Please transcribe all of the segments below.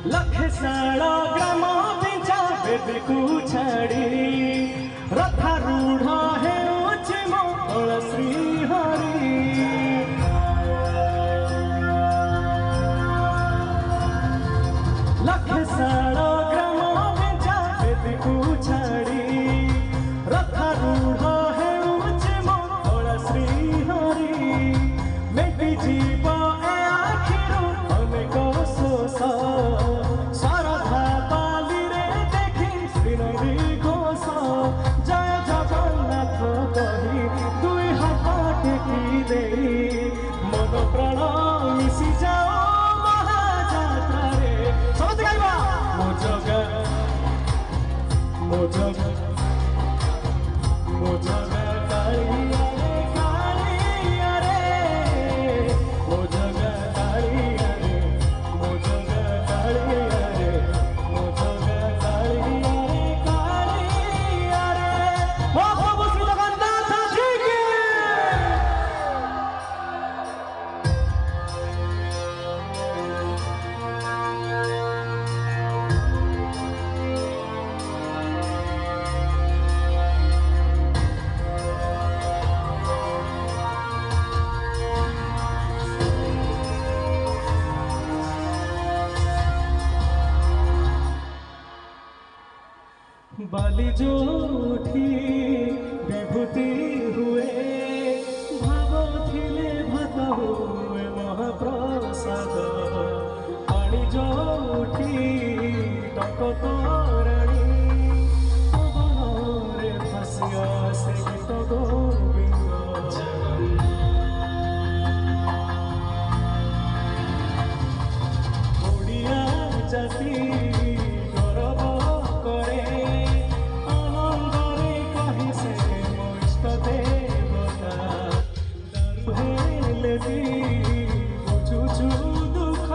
लखेसाड़ा ग्राम Pincha baby को छाड़ी रथारूढ़ हेउछि मंगल श्री हरि। लखेसाड़ा ग्राम Pincha baby को छाड़ी रथारूढ़ हेउछि मंगल श्री हरि। मेटी जीव ए आखिरु अनेक शोष जय जगन्नाथ कही दुई हाथ टेकी दे मन प्राण मिशि जाओ महाजात्रा समझ गाइबा मो जगा कालिया रे कालिया रे मो जगा कालिया रे मो जगा कालिया रे मो जगा कालिया बाली जोठी विभूति हुए भाव थिले भात हुए महाप्रसाद पानी जोठी टक तोराणी पवनरे भासिया से गीत गोविंद ओडिया जाति बुझुछु दुख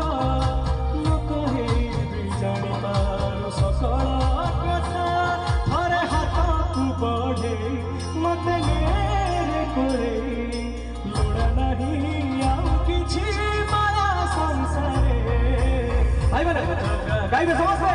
न कहे जानी मारो सकल कथा थरे हाथ को बढ़े मत मेरे करे लोड़ा नहीं आउ किछि माया संसारे भाई बने गाइबे समझे।